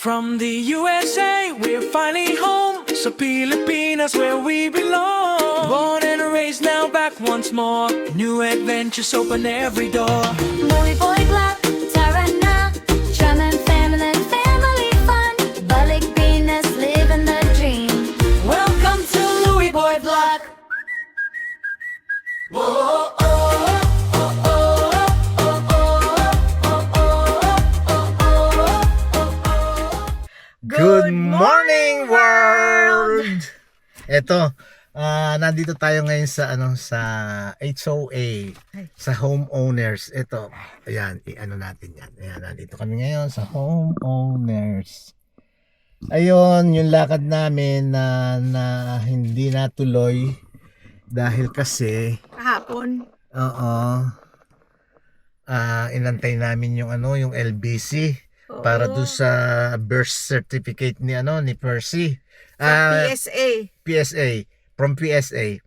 From the USA, we're finally home. So Pilipinas, where we belong. Born and raised, now back once more. New adventures open every door. Louie Boy Club, tara na. Drum and family fun. Balik Pinas, living the dream. Welcome to Louie Boy Block. Whoa, oh, oh, oh, Good morning, world! Ito, nandito tayo ngayon sa sa HOA, sa homeowners. Ito, ayan, i-ano natin yan. Ayan, nandito kami ngayon sa homeowners. Ayun, yung lakad namin na hindi natuloy dahil kasi Kahapon. oo, inantay namin yung yung LBC para do sa birth certificate ni ni Percy. PSA. PSA, from PSA,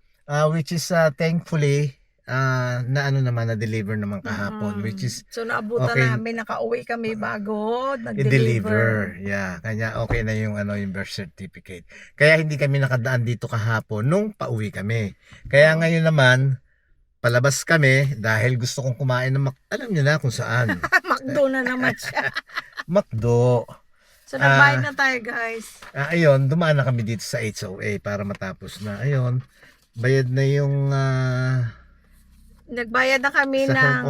which is thankfully na naman na deliver naman kahapon, which is So naabutan okay. namin, nakauwi kami bago i-deliver. nag-deliver. Yeah, kanya okay na yung yung birth certificate. Kaya hindi kami nakadaan dito kahapon nung pauwi kami. Kaya ngayon naman palabas kami dahil gusto kong kumain ng alam niyo na kung saan. McDo na naman siya. McDo. So nagbayad na tayo, guys. Ayun, dumaan na kami dito sa HOA para matapos na. Ayun, bayad na yung Nagbayad na kami Sa ng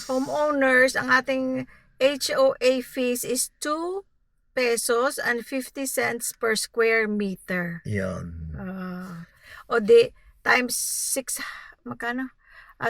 homeowners. Ang ating HOA fees is 2 pesos and 50 cents per square meter. yun. O di, times 6, magkano?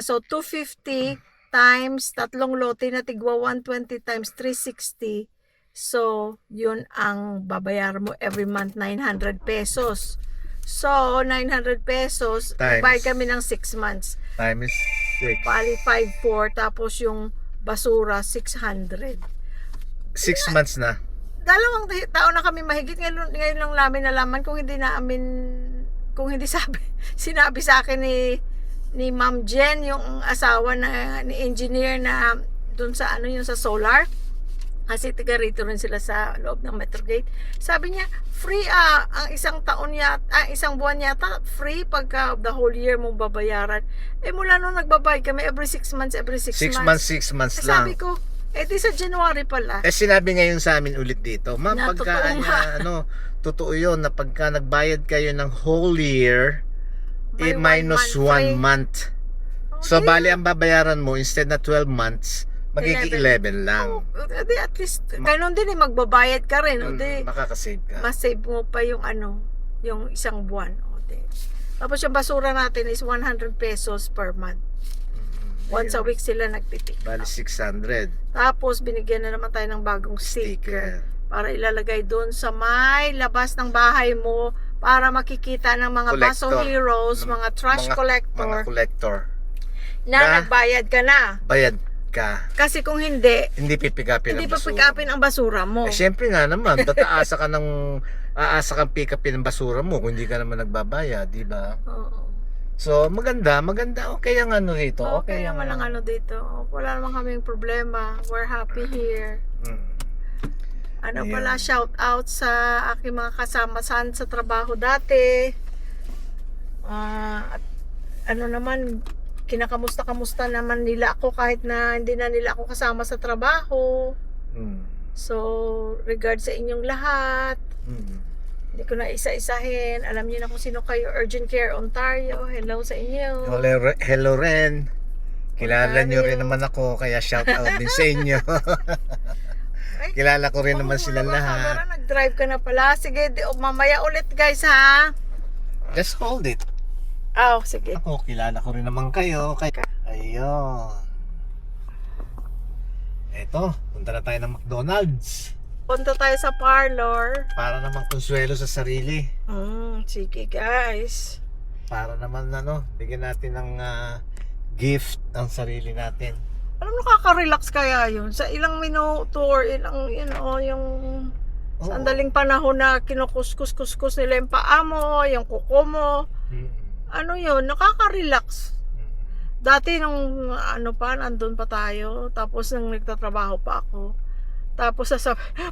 So 250 times tatlong lote na tigwa 120 times 360. So, yun ang babayar mo every month, 900 pesos. So, 900 pesos, Times. bayad kami ng 6 months. Time is 6. Pali 5,400, tapos yung basura, 600. 6 months na. Dalawang taon na kami mahigit. Ngayon lang namin nalaman kung hindi sinabi sa akin ni Ma'am Jen, yung asawa ni engineer na dun sa yung sa solar. Kasi taga rito rin sila sa loob ng Metrogate. Sabi niya, free ang isang buwan yata, free pagka the whole year mong babayaran. Mula nung nagbabayad kami every 6 months, 6 months, 6 months lang. Sabi ko, di sa January pala. Sinabi ngayon sa amin ulit dito, ma'am, Na pagka totoo nga. totoo yun na pagka nagbayad kayo ng whole year, May minus 1 month. So, Okay. bali ang babayaran mo, instead na 12 months, magiging 11 lang. Di at least, ganun din magbabayad ka rin. Makakasave ka. Mas-save mo pa yung yung isang buwan. Tapos yung basura natin is 100 pesos per month. Once a week sila nagpipick Bali up. 600. Tapos binigyan na naman tayo ng bagong sticker para ilalagay doon sa may labas ng bahay mo para makikita ng mga Baso Collector. Heroes, mga trash Mga collector na na nagbayad ka na. bayad ka. Kasi kung hindi Hindi pick basura. upin ang basura mo. Syempre nga naman, ba't aasa kang pick upin ng basura mo kung hindi ka naman nagbabayad, di ba? Oo. So, maganda, okay ang rito. Okay naman ang dito. Wala naman kaming problema. We're happy here. Ayan. Pala, shout out sa aking mga kasama sa trabaho dati. At naman, kinakamusta naman nila ako kahit na hindi na nila ako kasama sa trabaho. So, regard sa inyong lahat. Hindi ko na isa-isahin. Alam niyo na kung sino kayo. Urgent Care Ontario. Hello sa inyo. Hello Ren. Kilala nyo rin naman ako, kaya shout out din sa inyo. Kilala ko rin naman silang lahat. Nag-drive ka na pala. Sige, mamaya ulit guys ha. Just hold it. Sige. Ako, kilala ko rin naman kayo. Ayun. Eto, punta na tayo ng McDonald's. Punta tayo sa parlor. Para naman konsuelo sa sarili. Sige guys. Para naman bigyan natin ng gift ang sarili natin. Alam, nakaka-relax kaya yun. Sa ilang minuto or ilang, yung sandaling panahon na kinukuskus-kuskus nila yung paa mo, yung kuko mo. Yun, nakaka-relax. Dati nung nandun pa tayo, tapos nung nagtatrabaho pa ako, Tapos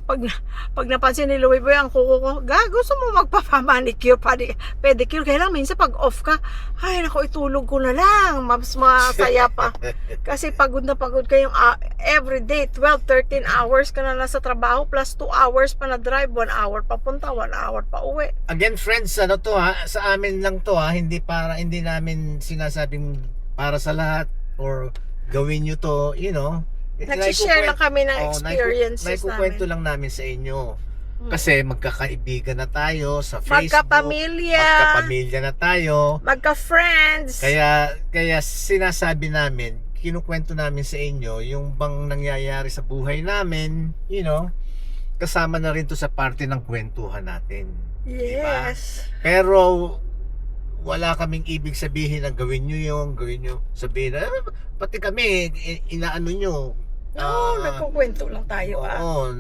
pag napansin ni Louie Boy ang kuko ko, gusto mo magpapamanicure, pedicure, kaya lang minsan pag off ka, ay nako, itulog ko na lang, mas masaya pa. Kasi pagod na pagod kayong everyday, 12-13 hours ka na nasa trabaho, plus 2 hours pa na drive, 1 hour papunta, 1 hour pa uwi. Again friends, ano to ha, sa amin lang to ha, hindi namin sinasabing para sa lahat or gawin nyo to, you know. Nagsishare lang kami ng experiences naikukwento lang namin sa inyo. Kasi magkakaibigan na tayo sa Facebook. Magkapamilya na tayo. Magka-friends. Kaya sinasabi namin, kinukwento namin sa inyo yung bang nangyayari sa buhay namin, you know, kasama na rin to sa parte ng kwentuhan natin. Diba? Yes. Pero wala kaming ibig sabihin na gawin nyo, sabihin na, pati kami, inaano nyo. No, nagkukwento lang tayo Oo,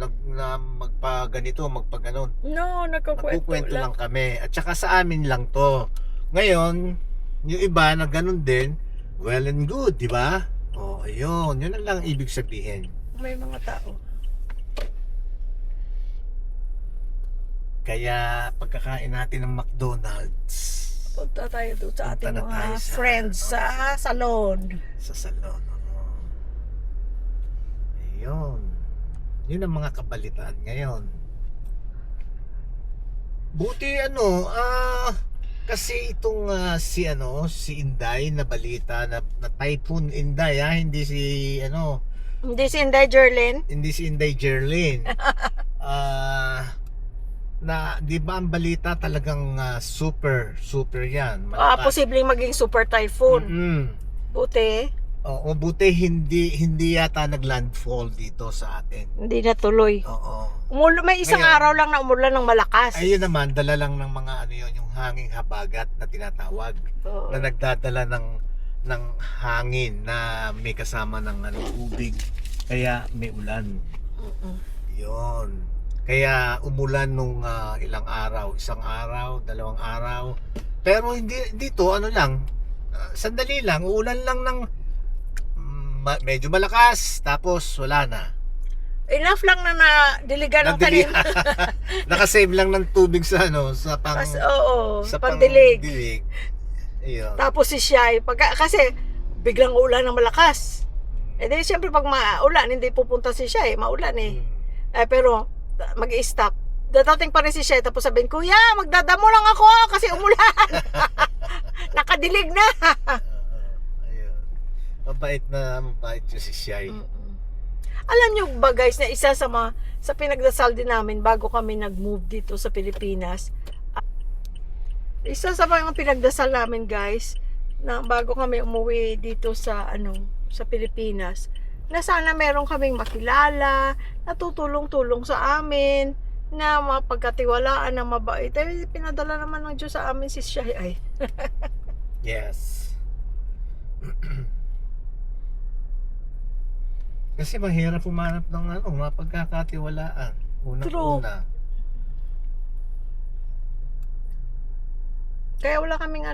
magpa-ganito, magpa-ganon. No, Nagkukwento lang kami. At saka sa amin lang to. Ngayon, yung iba na ganon din, well and good, di ba? Ayun. Yun lang ibig sabihin. May mga tao. Kaya pagkakain natin ng McDonald's, Punta tayo doon sa ating Punta na tayo mga sa- friends sa salon. sa salon. Ayun. Yun ang mga kabalitaan ngayon. Buti kasi itong si Inday na balita na Typhoon Inday hindi si Hindi si Inday Jerlyn. hindi si Inday Jerlyn. Na 'di ba ang balita talagang super yan. Posibleng maging super typhoon. Mm. Buti, Oo, buti hindi yata naglandfall dito sa atin. hindi natuloy. Oo. May isang Ngayon, araw lang na umulan ng malakas. Ayun naman, dala lang ng mga yung hanging habagat na tinatawag. Oo. Na nagdadala ng hangin na may kasama ng tubig. Kaya may ulan. Yun. Kaya umulan nung ilang araw, isang araw, 2 araw. Pero hindi dito sandali lang, uulan lang ng medyo malakas, tapos wala na. Enough lang na diligan ng tanim. Nakasave lang ng tubig sa sa pandilig. Dilig. Ayun. Tapos si Shai, kasi biglang ulan ng malakas. Di siyempre pag maulan, hindi pupunta si Shai, maulan pero mag-i-stop. Dadating pa rin si Shai, tapos sabihin, Kuya, magdadamo lang ako kasi umulan. Nakadilig na. Ayun. Mabait yung si Shai. Alam nyo ba guys, na isa sa pinagdasal din namin bago kami nag-move dito sa Pilipinas, isa sa mga pinagdasal namin guys, na bago kami umuwi dito sa Pilipinas, na sana meron kaming makilala, na tutulong-tulong sa amin, na mapagkatiwalaan, na mabait. Pinadala naman ng Diyos sa amin si Shai. Yes. Kasi mahirap humanap ng mapagkakatiwalaan. Una-una. Kaya wala kaming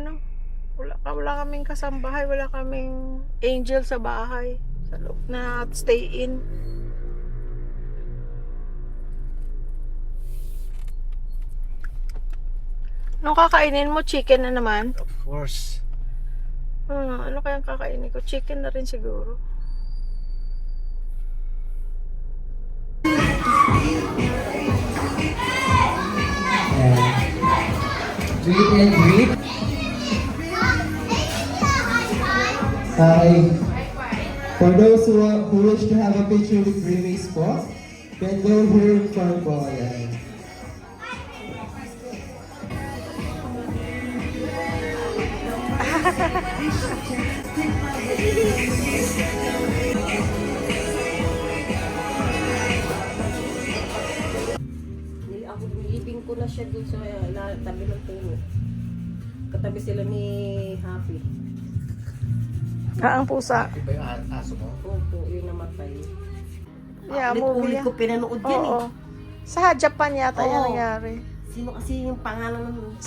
wala kaming kasambahay, wala kaming angel sa bahay, sa loob na stay in. Anong kakainin mo? Chicken na naman? Of course. Ano kayang kakainin ko? Chicken na rin siguro. Greet and greet. For those who wish to have a picture with Grimace po, can go here in front po. Ayan. Ako nilibing ko na siya dun sa tabi ng puno. Katabi sila ni Happy. Ang pusa. Iba yung aso mo? Opo, yung namatay. Yeah, movie Ulit yan. ko pinanood yan Oo. Sa Japan yata yan Oo. nangyari. Sino kasi yung pangalan ng...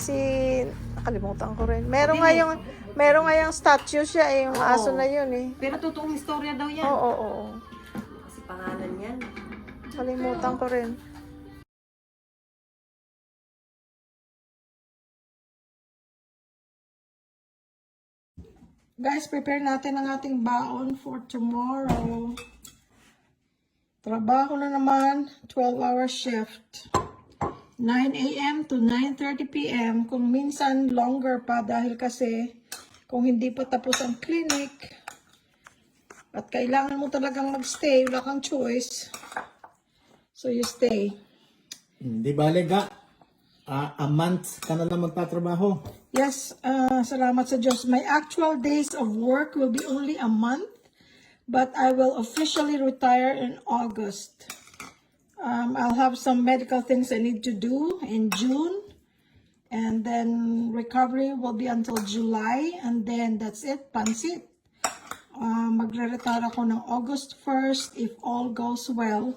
Nakalimutan ko rin. Meron nga yung statue siya yung aso na yun eh. Pero totoong istorya daw yan. Oo. Kasi pangalan yan. Kalimutan ko rin. Guys, prepare natin ang ating baon for tomorrow. Trabaho na naman, 12-hour shift. 9 a.m. to 9:30 p.m. Kung minsan longer pa dahil kasi kung hindi pa tapos ang clinic at kailangan mo talagang magstay, wala kang choice. So you stay. Di bale ga, a month ka na lang magtatrabaho. Yes, salamat sa Diyos. My actual days of work will be only a month, but I will officially retire in August. I'll have some medical things I need to do in June, and then recovery will be until July, and then that's it, pansit. Magre-retire ako ng August 1st if all goes well.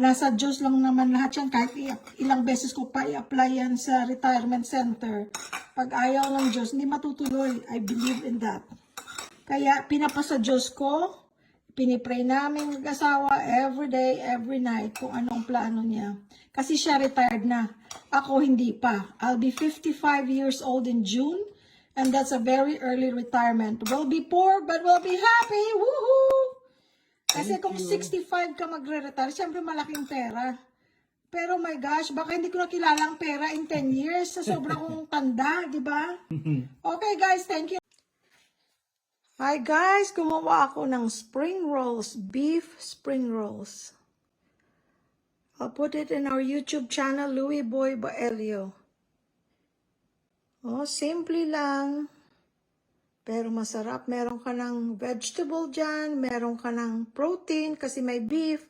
Nasa Diyos lang naman lahat yan, kahit ilang beses ko pa i-apply yan sa retirement center. Pag ayaw ng Diyos, hindi matutuloy. I believe in that. Kaya pinapasa Diyos ko, pinipray namin mag-asawa every day, every night kung anong plano niya. Kasi siya retired na. Ako hindi pa. I'll be 55 years old in June, and that's a very early retirement. We'll be poor, but we'll be happy. Woohoo! Kasi kung 65 ka magre-retire, syempre malaking pera. Pero my gosh, baka hindi ko na kilalang pera in 10 years sa sobrang kong tanda, di ba? Okay guys, thank you. Hi guys, gumawa ako ng spring rolls, beef spring rolls. I'll put it in our YouTube channel, Louie Boy Baelio. Oh, simple lang. Pero masarap. Meron ka ng vegetable dyan, meron ka ng protein kasi may beef,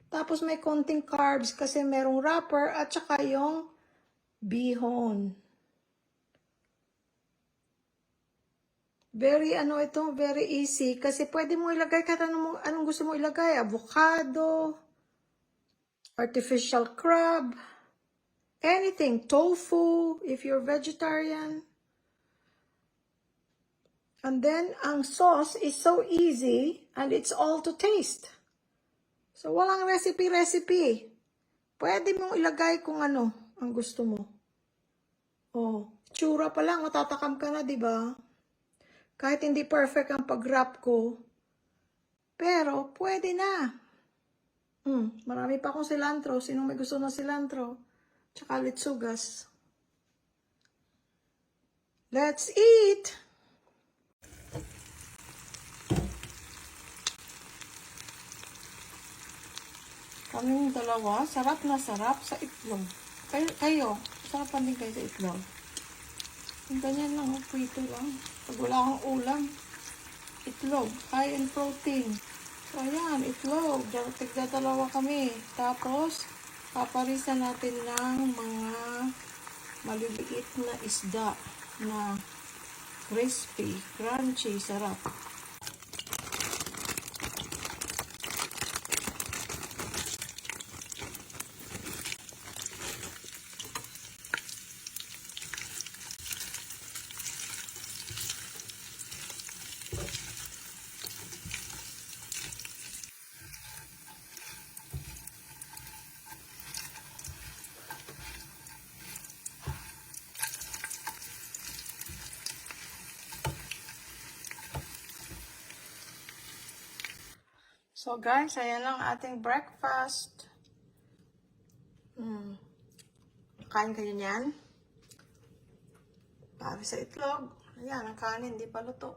tapos may konting carbs kasi merong wrapper at saka yung bihon. Very very easy kasi pwede mo ilagay kahit anong gusto mo ilagay. Avocado, artificial crab, anything, tofu if you're vegetarian. And then, ang sauce is so easy and it's all to taste. So, walang recipe. Pwede mong ilagay kung ano ang gusto mo. Oh, tsura pa lang, matatakam ka na, di ba? Kahit hindi perfect ang pag-wrap ko, pero pwede na. Marami pa akong cilantro. Sinong may gusto ng cilantro? Tsaka litsugas. Let's eat! Kaming dalawa, sarap na sarap sa itlog. Kayo, sarapan din kayo sa itlog. Yung ganyan lang, prito lang. Pag wala kang ulam, itlog, high in protein. So, ayan, itlog. Tigdadalawa kami. Tapos, paparisan natin ng mga maliliit na isda na crispy, crunchy, sarap. So guys, ayan lang ating breakfast. Kain kayo niyan. Para sa itlog. Ayan, ang kanin, di pa luto.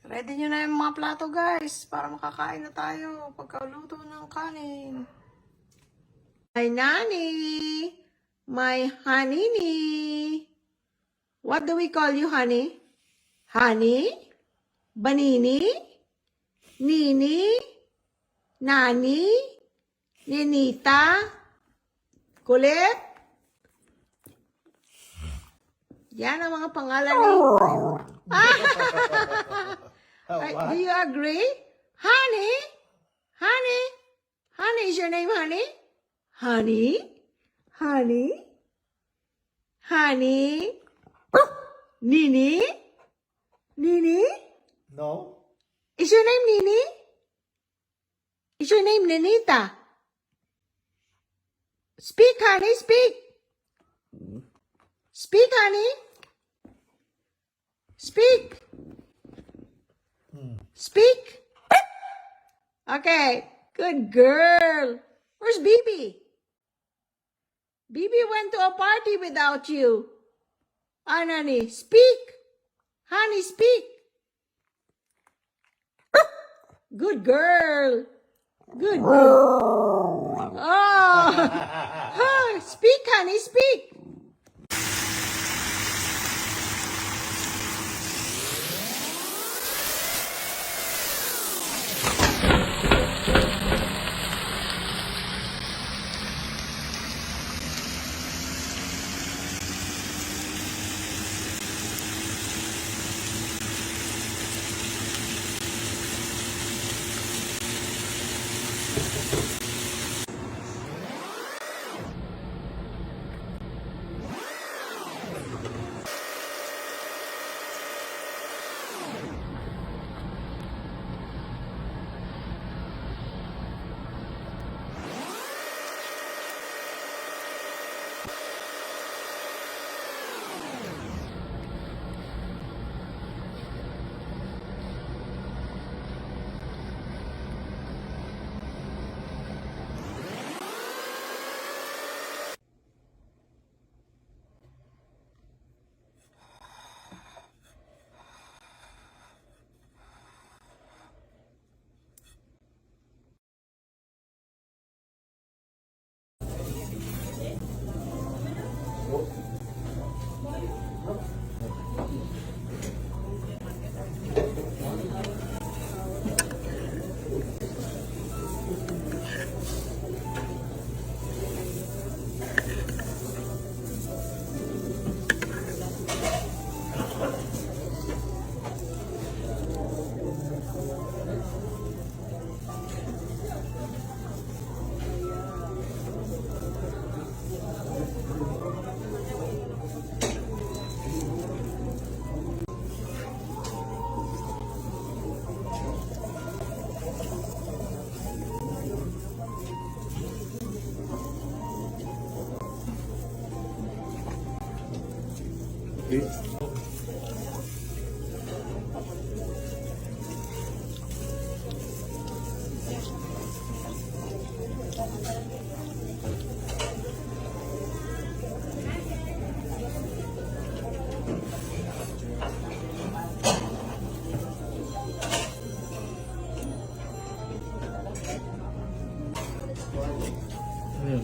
Ready nyo na yung mga plato guys, para makakain na tayo pagkaluto ng kanin. My nani, my honey. What do we call you, honey? Honey? Banini? Nini, Nani, Ninita, Kulit. Yan ang mga pangalan ni... Do you agree? Honey? Honey? Honey, is your name Honey? Honey? Honey? Honey? Nini? Nini? No? Is your name Nini? Is your name Ninita? Speak, honey, speak. Speak, honey. Speak. Speak. Okay, good girl. Where's Bibi? Bibi went to a party without you. Honey, speak. Honey, speak. Good girl. Good girl. Oh, speak, honey, speak.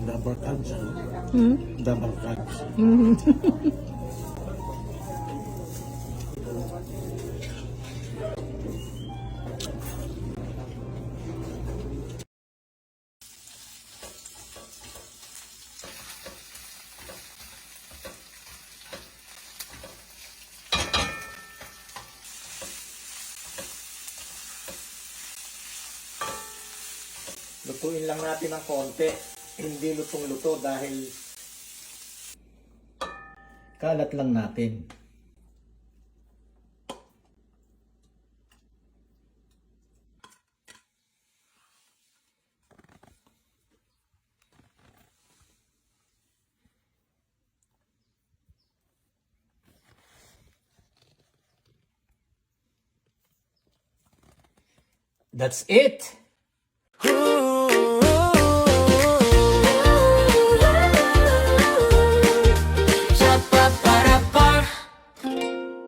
Double cards. Double cards. Lutuin lang natin ng konti. Hindi lutong-luto dahil kalat lang natin. That's it.